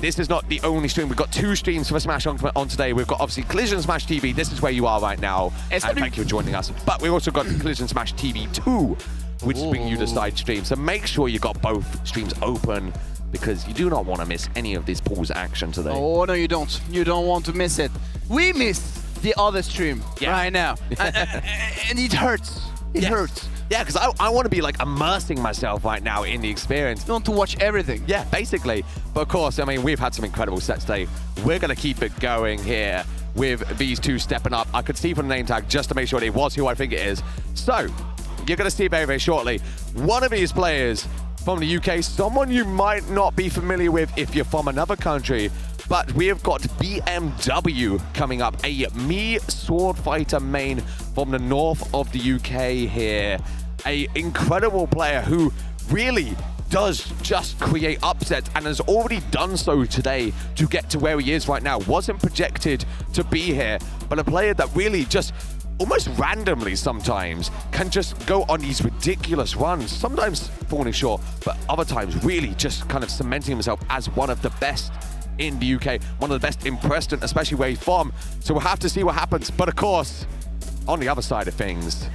this is not the only stream. We've got 2 streams for Smash on today. We've got obviously Collision Smash TV. This is where you are right now. And thank you for joining us. But we've also got Collision Smash TV 2, which is bringing you the side stream. So make sure you got both streams open, because you do not want to miss any of this pool's action today. Oh, no, you don't. You don't want to miss it. We miss the other stream right now. And it hurts. It hurts. Yeah, because I want to be like immersing myself right now in the experience. You want to watch everything. Yeah, basically. But of course, I mean, we've had some incredible sets today. We're going to keep it going here with these 2 stepping up. I could see from the name tag just to make sure it was who I think it is. So, you're going to see very, very shortly. One of these players from the UK, someone you might not be familiar with if you're from another country, but we have got BMW coming up, a Swordfighter main from the north of the UK here. A incredible player who really does just create upsets and has already done so today to get to where he is right now. Wasn't projected to be here, but a player that really just almost randomly sometimes can just go on these ridiculous runs, sometimes falling short, but other times really just kind of cementing himself as one of the best in the UK, one of the best in Preston, especially where he's from. So we'll have to see what happens. But of course, on the other side of things,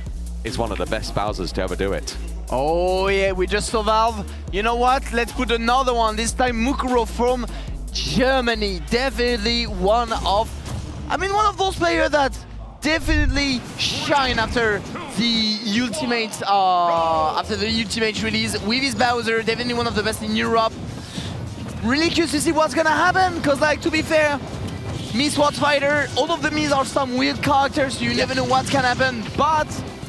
is one of the best Bowsers to ever do it. Oh yeah, we just saw Valve. You know what? Let's put another one. This time Mukuro from Germany. Definitely one of those players that definitely shine after the ultimate release with his Bowser. Definitely one of the best in Europe. Really curious to see what's gonna happen, because like, to be fair, Swordfighter, all of the Miis are some weird characters, so you never know what can happen, but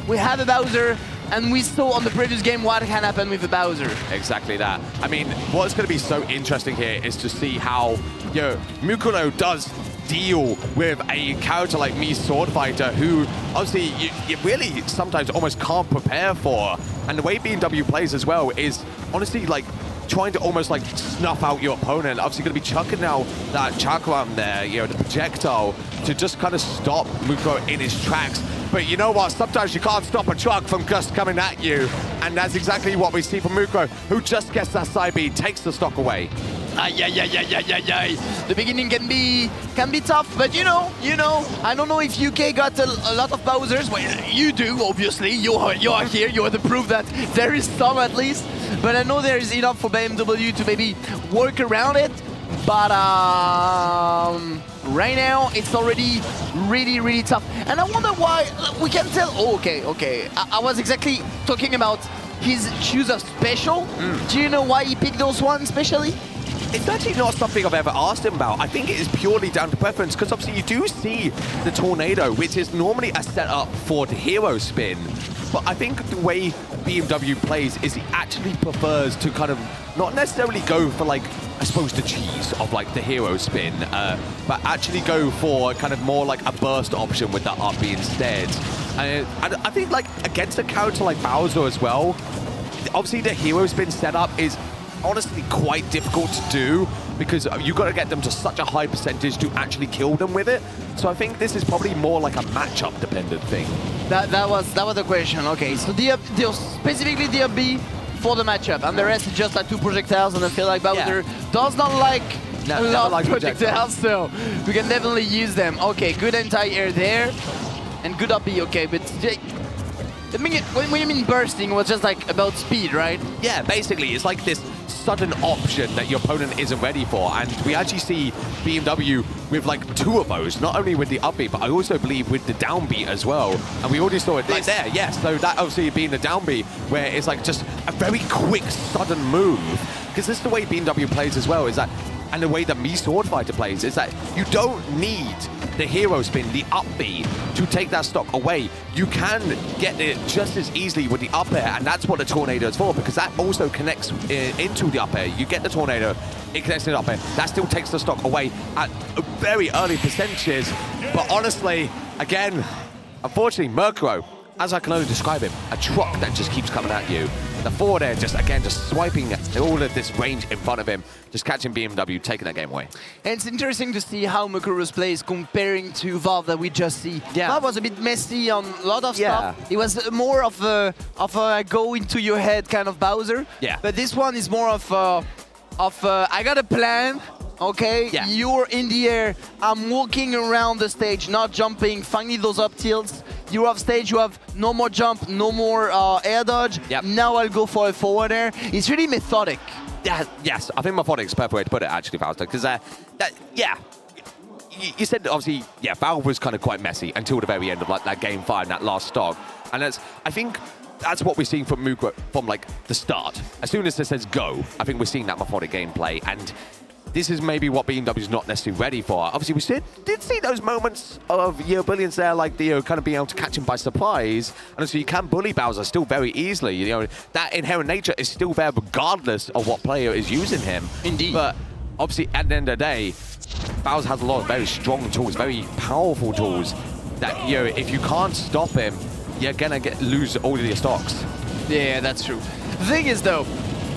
we have a Bowser, and we saw on the previous game what can happen with a Bowser. Exactly that. I mean, what's going to be so interesting here is to see how, Mukuro does deal with a character like Swordfighter, who obviously you really sometimes almost can't prepare for. And the way BMW plays as well is honestly like trying to almost like snuff out your opponent. Obviously going to be chucking now that chakram there, the projectile, to just kind of stop Mukuro in his tracks. But you know what? Sometimes you can't stop a truck from just coming at you. And that's exactly what we see from Mukuro, who just gets that side B, takes the stock away. The beginning can be tough, but you know, I don't know if UK got a lot of Bowsers. Well, you do, obviously. You are here. You are the proof that there is some at least. But I know there is enough for BMW to maybe work around it. But right now it's already really, really tough. And I wonder why we can tell. Oh, okay. I was exactly talking about his choose of special. Do you know why he picked those ones especially? It's actually not something I've ever asked him about. I think it is purely down to preference, because obviously you do see the Tornado, which is normally a setup for the hero spin. But I think the way BMW plays is he actually prefers to kind of not necessarily go for like, I suppose, the cheese of like the hero spin, but actually go for kind of more like a burst option with that up B instead. And I think like against a character like Bowser as well, obviously the hero spin setup is honestly quite difficult to do, because you've got to get them to such a high percentage to actually kill them with it. So I think this is probably more like a matchup dependent thing. That was the question. Okay, so specifically the up B for the matchup, and the rest is just like 2 projectiles, and I feel like Bowser does not like a lot of projectiles, so we can definitely use them. Okay, good anti-air there, and good up B, okay, but when you mean bursting, it was just like about speed, right? Yeah, basically, it's like this sudden option that your opponent isn't ready for, and we actually see BMW with like 2 of those, not only with the up B, but I also believe with the down B as well. And we already saw it right there, yes. So that obviously being the down B, where it's like just a very quick, sudden move, because this is the way BMW plays as well, is that, and the way that Swordfighter plays, is that you don't need the hero spin, the up B, to take that stock away. You can get it just as easily with the up air, and that's what the Tornado is for, because that also connects into the up air. You get the Tornado, it connects to the up air. That still takes the stock away at very early percentages. But honestly, again, unfortunately, Mukuro, as I can only describe him, a truck that just keeps coming at you. The forward air just swiping all of this range in front of him, just catching BMW, taking that game away. And it's interesting to see how Mukuro's plays comparing to Valve that we just see. Yeah. Valve was a bit messy on a lot of stuff. It was more of a go into your head kind of Bowser. Yeah. But this one is more of I got a plan, Okay, you're in the air. I'm walking around the stage, not jumping, finding those up tilts. You're off stage, you have no more jump, no more air dodge. Now I'll go for a forward air. It's really methodic. Yeah, yes, I think methodic is the perfect way to put it, actually, Fausto, because, you said that obviously, Valve was kind of quite messy until the very end of like that game 5, that last stock. And I think that's what we're seeing from Mukuro from like the start. As soon as it says go, I think we're seeing that methodic gameplay. And this is maybe what BMW is not necessarily ready for. Obviously, we did see those moments of brilliance there, like the kind of being able to catch him by surprise. And so you can bully Bowser still very easily. You know, that inherent nature is still there regardless of what player is using him. Indeed. But obviously, at the end of the day, Bowser has a lot of very strong tools, very powerful tools that, if you can't stop him, you're gonna lose all of your stocks. Yeah, that's true. The thing is, though,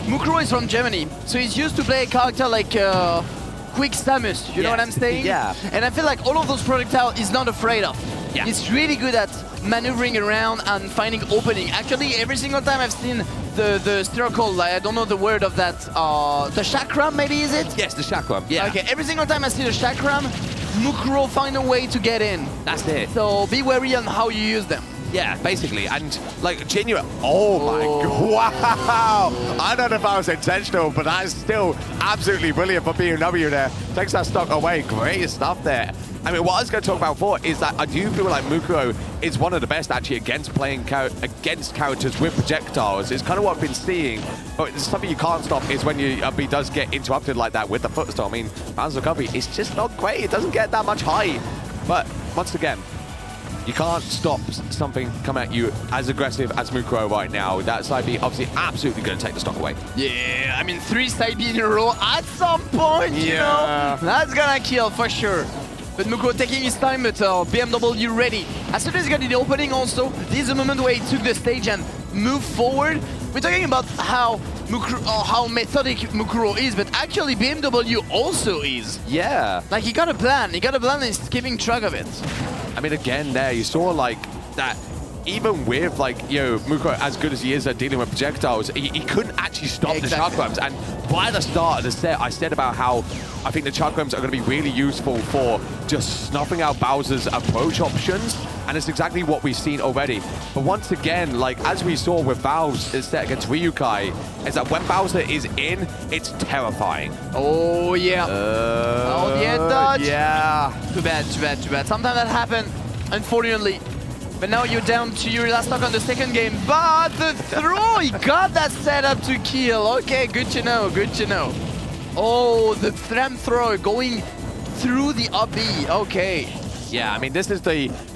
Mukuro is from Germany, so he's used to play a character like Quick Samus, you know what I'm saying? Yeah. And I feel like all of those projectiles he's not afraid of. Yeah. He's really good at maneuvering around and finding opening. Actually, every single time I've seen the circle, I don't know the word of that, the chakram maybe, is it? Yes, the chakram, yeah. Okay, every single time I see the chakram, Mukuro find a way to get in. That's it. So be wary on how you use them. Yeah, basically, and like genuine. Oh my god! Wow! I don't know if I was intentional, but that is still absolutely brilliant for BMW there. Takes that stock away. Great stuff there. I mean, what I was going to talk about before is that I do feel like Mukuro is one of the best actually against playing against characters with projectiles. It's kind of what I've been seeing, but something you can't stop is when he does get interrupted like that with the footstool. I mean, Bowser's recovery is just not great. It doesn't get that much height, but once again, you can't stop something come at you as aggressive as Mukuro right now. That side B obviously absolutely going to take the stock away. Yeah, I mean 3 side B in a row at some point, you know, that's gonna kill for sure. But Mukuro taking his time, but BMW ready. As soon as he got in the opening also, this is the moment where he took the stage and moved forward. We're talking about how methodic Mukuro is, but actually BMW also is. Yeah. Like he got a plan and he's keeping track of it. I mean, again, there you saw like that. Even with like Mukuro as good as he is at dealing with projectiles, he couldn't actually stop the chakrams. And by the start of the set, I said about how I think the chakrams are going to be really useful for just snuffing out Bowser's approach options, and it's exactly what we've seen already. But once again, like as we saw with Valve's set against Ryukai, is that when Bowser is in, it's terrifying. Oh yeah. Oh, the end dodge. Yeah. Too bad. Sometimes that happens, unfortunately. But now you're down to your last stock on the second game. But the throw, he got that set up to kill. Okay, good to know. Oh, the slam throw going through the up B. Okay. Yeah, I mean, this is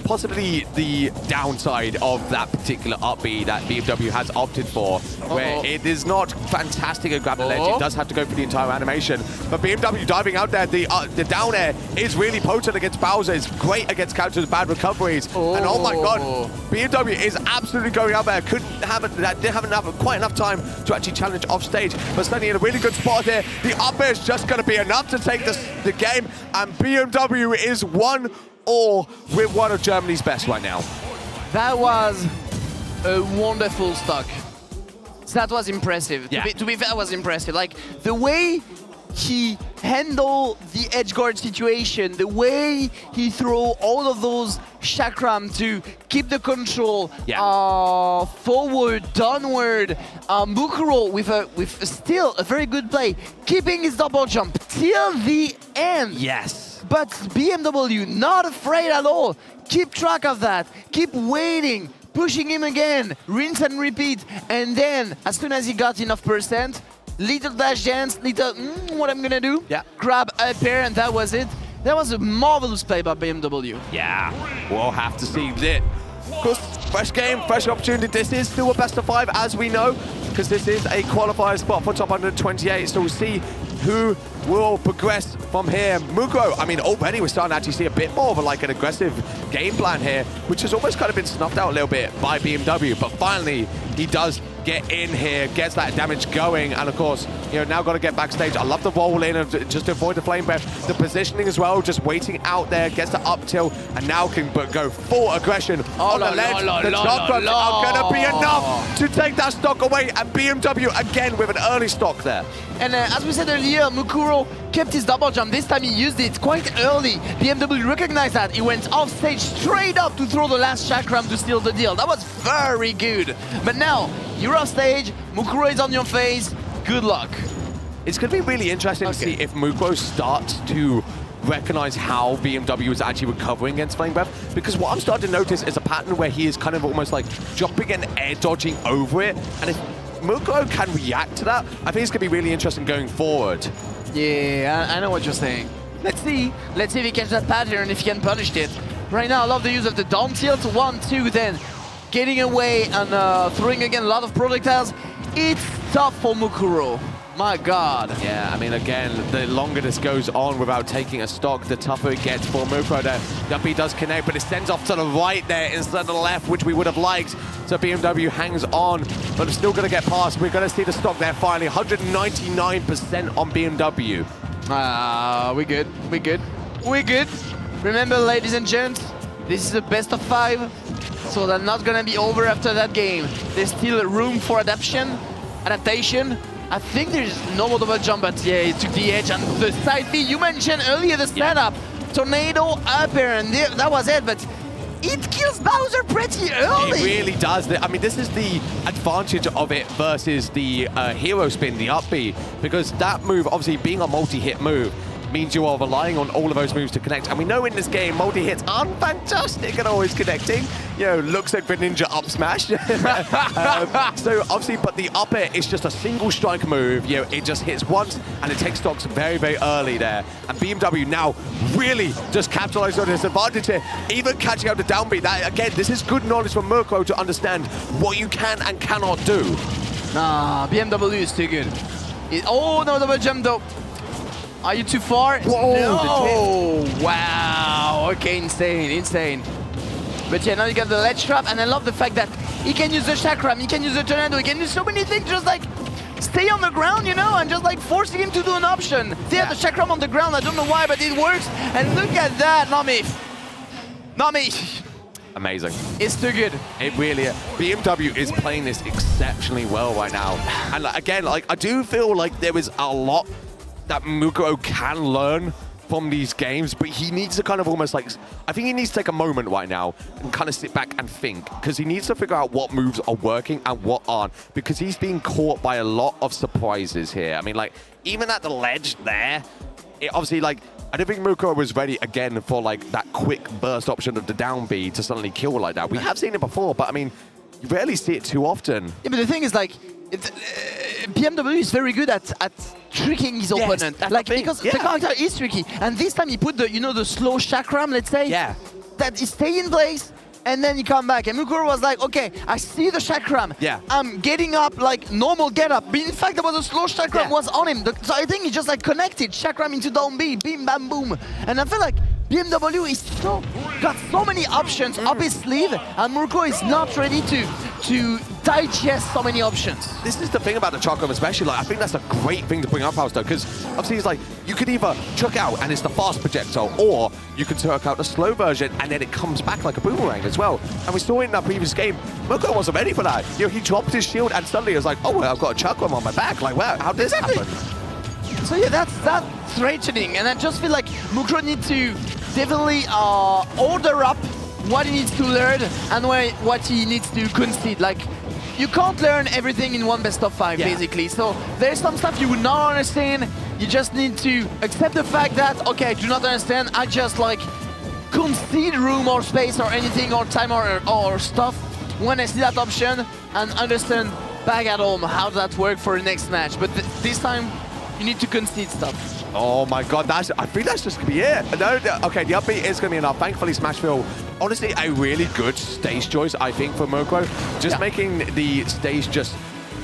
possibly the downside of that particular up B that BMW has opted for, where it is not fantastic at grabbing ledge. It does have to go for the entire animation. But BMW diving out there, the down air is really potent against Bowser. It's great against counters, bad recoveries. And oh my god, BMW is absolutely going out there. Haven't have quite enough time to actually challenge off stage, but standing in a really good spot there. The up air is just going to be enough to take the game, and BMW is 1-all with one of Germany's best right now. That was a wonderful stock. That was impressive. Yeah. To be fair, that was impressive. Like the way he handled the edge guard situation, the way he threw all of those chakram to keep the control forward, downward. Mukuro with still a very good play, keeping his double jump till the end. Yes. But BMW not afraid at all. Keep track of that. Keep waiting, pushing him again, rinse and repeat. And then, as soon as he got enough percent, little dash dance, little what I'm gonna do? Yeah. Grab a pair, and that was it. That was a marvelous play by BMW. Yeah, we'll have to see it. Of course, fresh game, fresh opportunity. This is still a best of 5, as we know, because this is a qualifier spot for top 128. So we'll see who will progress from here. Mukuro, I mean, already we're starting to actually see a bit more of an aggressive game plan here, which has almost kind of been snuffed out a little bit by BMW, but finally he does get in here, gets that damage going, and of course, you know, now got to get backstage. I love the roll in of just to avoid the flame breath. The positioning as well, just waiting out there, gets the up tilt, and now can go full aggression on the ledge. The chakrams are going to be enough to take that stock away, and BMW again with an early stock there. And as we said earlier, Mukuro kept his double jump. This time he used it quite early. BMW recognized that. He went off stage straight up to throw the last chakram to seal the deal. That was very good. But now, you're off stage, Mukuro is on your face. Good luck. It's going to be really interesting to see if Mukuro starts to recognize how BMW is actually recovering against Flame Breath, because what I'm starting to notice is a pattern where he is kind of almost like jumping and air dodging over it, and if Mukuro can react to that, I think it's going to be really interesting going forward. Yeah, I know what you're saying. Let's see if he catches that pattern, if he can punish it. Right now, I love the use of the down tilt, 1-2, then getting away and throwing again a lot of projectiles. It's tough for Mukuro. My God. Yeah, I mean, again, the longer this goes on without taking a stock, the tougher it gets for Mukuro there. Yuppie does connect, but it sends off to the right there instead of the left, which we would have liked. So BMW hangs on, but it's still going to get past. We're going to see the stock there finally, 199% on BMW. We're good. Remember, ladies and gents, this is the best of 5, so they're not going to be over after that game. There's still room for adaptation. I think there's no more double jump, but yeah, it took the edge. And the side B, you mentioned earlier the setup. Tornado up air, and that was it, but it kills Bowser pretty early. It really does. I mean, this is the advantage of it versus the hero spin, the up B, because that move, obviously being a multi-hit move, means you are relying on all of those moves to connect. And we know in this game, multi-hits aren't fantastic at always connecting. You know, looks like the ninja up smash. So obviously, but the up air is just a single strike move. You know, it just hits once and it takes stocks very, very early there. And BMW now really just capitalizing on this advantage here, even catching out the down B. That, again, this is good knowledge from Mukuro to understand what you can and cannot do. Nah, BMW is too good. Oh, no double jump though. Are you too far? Whoa, no! Wow! Okay, insane. But yeah, now you got the ledge trap, and I love the fact that he can use the chakram, he can use the tornado, he can use so many things, just like stay on the ground, you know, and just like forcing him to do an option. They have the chakram on the ground, I don't know why, but it works. And look at that, not me. Amazing. It's too good. It really is. BMW is playing this exceptionally well right now. And like, again, like I do feel like there is a lot that Mukuro can learn from these games, but he needs to kind of almost like, I think he needs to take a moment right now and kind of sit back and think, because he needs to figure out what moves are working and what aren't, because he's being caught by a lot of surprises here. I mean, like, even at the ledge there, it obviously, like, I don't think Mukuro was ready again for like that quick burst option of the down B to suddenly kill like that. We have seen it before, but I mean, you rarely see it too often. Yeah, but the thing is, like, BMW is very good at tricking his opponent, like, because the character is tricky. And this time he put the, you know, the slow chakram, let's say, that he stay in place, and then he come back. And Mukuro was like, okay, I see the chakram. I'm getting up like normal get up. But in fact, there was a slow chakram was on him. So I think he just like connected chakram into down B, bim, bam, boom. And I feel like BMW is got so many options up his sleeve, and Mukuro is not ready to digest so many options. This is the thing about the chakram, especially. Like, I think that's a great thing to bring up, House, though, because obviously it's like you could either chuck out and it's the fast projectile, or you can chuck out the slow version and then it comes back like a boomerang as well. And we saw it in that previous game. Mukuro wasn't ready for that. You know, he dropped his shield and suddenly it was like, oh, well, I've got a chakram on my back. Like, wow, how did this happen? So yeah, that's threatening, and I just feel like Mukuro needs to definitely order up what he needs to learn and what he needs to concede. Like, you can't learn everything in one best of 5, basically. So there's some stuff you would not understand. You just need to accept the fact that, okay, I do not understand. I just like concede room or space or anything or time or stuff when I see that option, and understand back at home how does that work for the next match. But this time, you need to concede stuff. Oh my God, I think that's just gonna be it. No, okay, the upbeat is gonna be enough. Thankfully, Smashville, honestly, a really good stage choice, I think, for Mukuro. Just making the stage just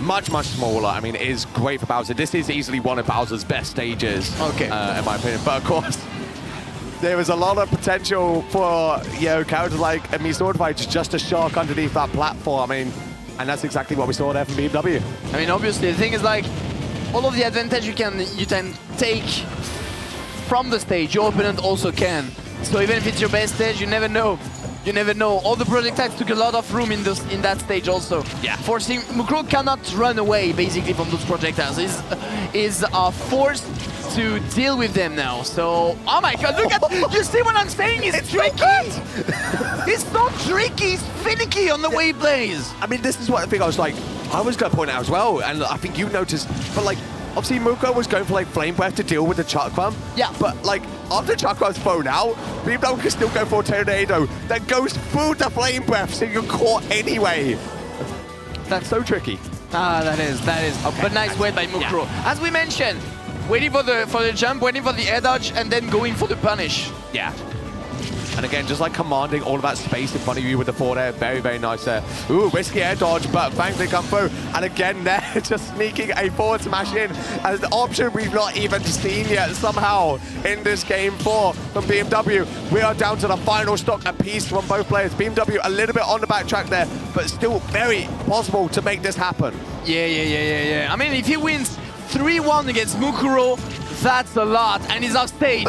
much, much smaller. I mean, it is great for Bowser. This is easily one of Bowser's best stages, in my opinion. But of course, there is a lot of potential for, you know, characters like Swordfighter just a shark underneath that platform. I mean, And that's exactly what we saw there from BMW. I mean, obviously, the thing is like, all of the advantage you can take from the stage, your opponent also can. So even if it's your best stage, you never know. You never know. All the projectiles took a lot of room in that stage also. Yeah. Forcing Mukuro cannot run away basically from those projectiles. Is forced to deal with them now. So, oh my god, look at, you see what I'm saying? It's tricky. It's not tricky, it's finicky on the way he plays. I mean, this is what I think I was like, I was going to point out as well, and I think you noticed, but like, obviously Mukuro was going for like Flame Breath to deal with the Chakram. Yeah. But like, after Chakram's thrown out, BMW can still go for a Tornado that goes through the Flame Breath, so you're caught anyway. That's so tricky. Ah, that is. Okay, but nice wait by Mukuro. Yeah. As we mentioned, waiting for the jump, waiting for the air dodge, and then going for the punish. Yeah. And again, just like commanding all of that space in front of you with the forward air. Very, very nice there. Ooh, risky air dodge, but thankfully come through. And again, they're just sneaking a forward smash in as an option we've not even seen yet somehow in this game 4 from BMW. We are down to the final stock apiece from both players. BMW a little bit on the back track there, but still very possible to make this happen. Yeah. I mean, if he wins 3-1 against Mukuro, that's a lot, and he's off stage.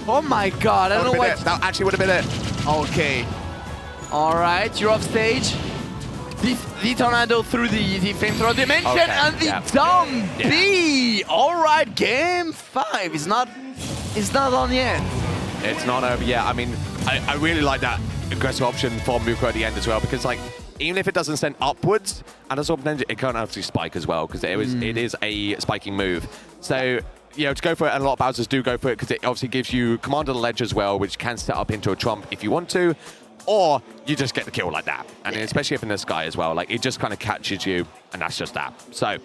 Oh my god, I don't know what... That actually would have been it. Okay. Alright, you're off stage. The tornado through the flamethrower dimension, okay, and the down B. Alright, game 5. It's not on yet. It's not over yet. I mean, I really like that aggressive option for Mukuro at the end as well, because like, even if it doesn't send upwards, and also it can't actually spike as well, because it is a spiking move. So, you know, to go for it, and a lot of Bowsers do go for it, because it obviously gives you command of the ledge as well, which can set up into a trump if you want to, or you just get the kill like that. And especially if in the sky as well, like, it just kind of catches you, and that's just that. So,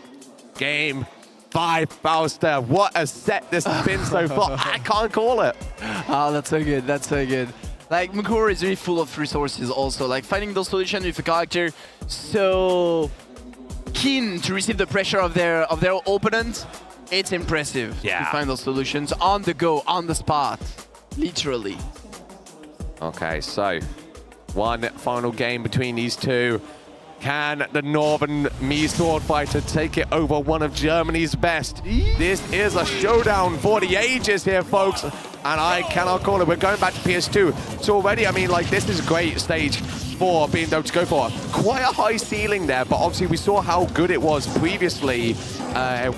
game 5, Bowser. What a set this has been so far. I can't call it. Oh, that's so good. That's so good. Like, Mukuro is really full of resources also. Like, finding those solutions with a character so keen to receive the pressure of their opponent, it's impressive to find those solutions on the go, on the spot, literally. Okay, so one final game between these two. Can the Northern Swordfighter take it over one of Germany's best? This is a showdown for the ages here, folks. And I cannot call it. We're going back to PS2. So already, I mean, like, this is a great stage for BMW to go for. Quite a high ceiling there, but obviously we saw how good it was previously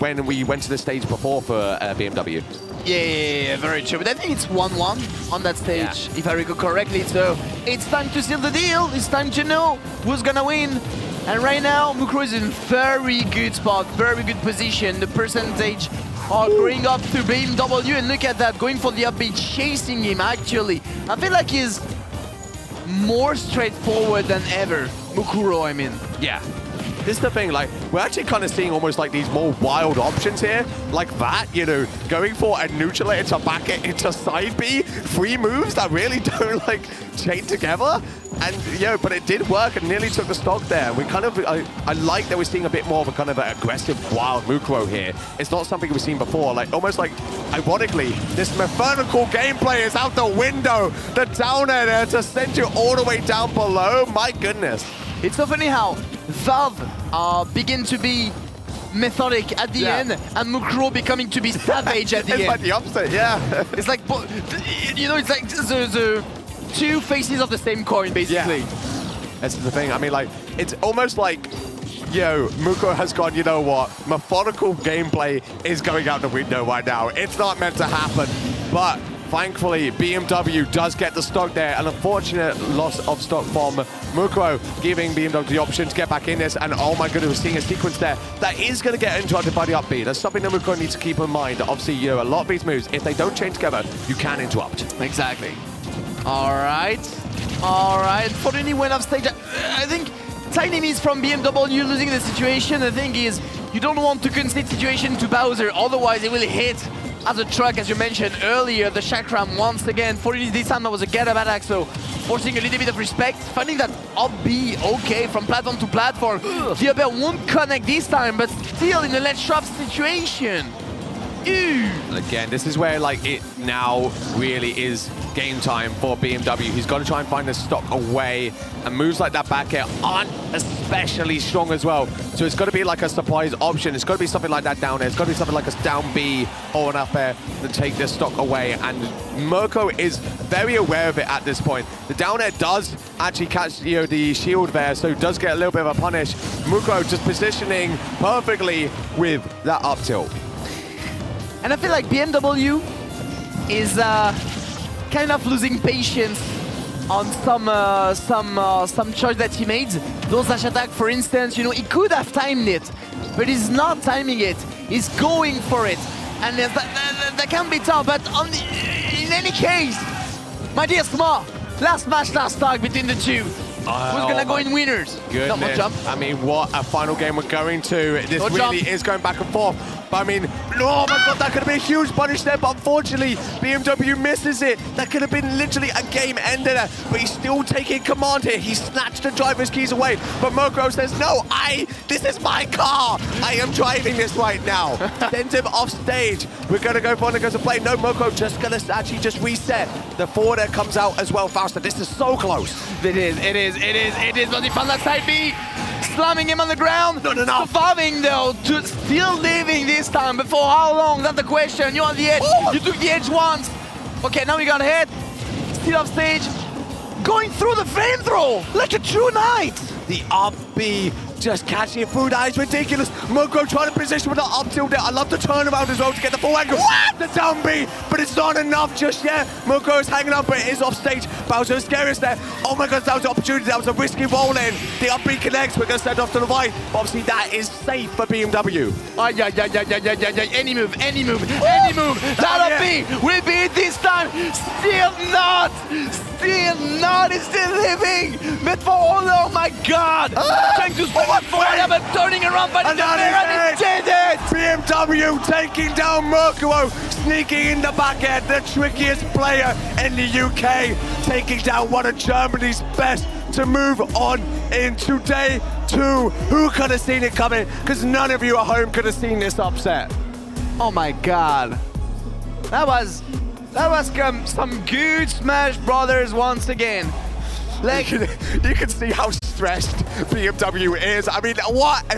when we went to the stage before for BMW. Yeah, very true. But I think it's 1-1 on that stage, if I recall correctly. So it's time to seal the deal. It's time to know who's gonna win. And right now, Mukuro is in very good spot, very good position. The percentage are going up to BMW, and look at that, going for the upbeat, chasing him actually. I feel like he's more straightforward than ever. Mukuro, I mean. Yeah. This is the thing, like, we're actually kind of seeing almost like these more wild options here, like that, you know, going for a neutralator to back it into side B, 3 moves that really don't, like, chain together. And, you know, but it did work and nearly took the stock there. We kind of, I like that we're seeing a bit more of a kind of an aggressive, wild Mukuro here. It's not something we've seen before, like, almost like, ironically, this methodical gameplay is out the window. The down air there to send you all the way down below, my goodness. It's so funny how Valve begin to be methodic at the end, and Mukuro becoming to be savage at the end. It's like the opposite, yeah. It's like, you know, it's like the 2 faces of the same coin, basically. Yeah. That's the thing. I mean, like, it's almost like, you know, Mukuro has gone, you know what, methodical gameplay is going out the window right now. It's not meant to happen, but thankfully, BMW does get the stock there. An unfortunate loss of stock from Mukuro, giving BMW the option to get back in this. And oh my goodness, we're seeing a sequence there that is going to get interrupted by the up B. That's something that Mukuro needs to keep in mind. Obviously, you know, a lot of these moves, if they don't chain together, you can interrupt. Exactly. All right. Fortunately went off stage. I think Tiny Miss from BMW losing the situation. The thing is, you don't want to concede situation to Bowser, otherwise it will hit as a truck, as you mentioned earlier. The Chakram once again. Fortunately this time that was a get-up attack, so forcing a little bit of respect. Finding that up B, okay, from platform to platform. The up air won't connect this time, but still in a ledge trap situation. And again, this is where like it now really is game time for BMW. He's got to try and find the stock away, and moves like that back air aren't especially strong as well. So it's got to be like a surprise option. It's got to be something like that down air. It's got to be something like a down B or an up air to take this stock away. And Mukuro is very aware of it at this point. The down air does actually catch the shield there, so does get a little bit of a punish. Mukuro just positioning perfectly with that up tilt. And I feel like BMW is kind of losing patience on some choice that he made. Those dash attack, for instance, you know, he could have timed it, but he's not timing it. He's going for it, and that can be tough. But in any case, my dear Smart, last match, last talk between the two. Who's gonna go in winners? Goodness. Jump. I mean, what a final game we're going to. This really is going back and forth. But I mean, oh my God, that could have been a huge punish there, but unfortunately, BMW misses it. That could have been literally a game ender there, but he's still taking command here. He snatched the driver's keys away, but Mukuro says, no, this is my car. I am driving this right now. Sends him off stage. We're gonna go for it, goes to play. No, Mukuro just gonna actually just reset. The forward air comes out as well faster. This is so close. It is, but he found that side B. Slamming him on the ground. Not enough. Surviving though, still living this time. But for how long? That's the question. You're on the edge. Oh. You took the edge once. Okay, now we got hit. Still off stage. Going through the flamethrower like a true knight. The up B just catching it through. That is ridiculous. Mukuro trying to position with the up tilt there. I love the turnaround as well to get the full angle. What? The down B, but it's not enough just yet. Mukuro is hanging up, but it is off stage. Bowser is scariest there. Oh my God, that was the opportunity. That was a risky roll in. The up B connects. We're going to send off to the right. But obviously, that is safe for BMW. Yeah. Any move. That up B will be it this time. Still not. It's still living. But for oh my God. Trying to spin it forward, but turning around, but and he did it! BMW taking down Mukuro, sneaking in the back end, the trickiest player in the UK, taking down one of Germany's best to move on into day 2. Who could have seen it coming? Because none of you at home could have seen this upset. Oh my God. That was some good Smash Brothers once again. Like, you can see how stressed BMW is. I mean, what a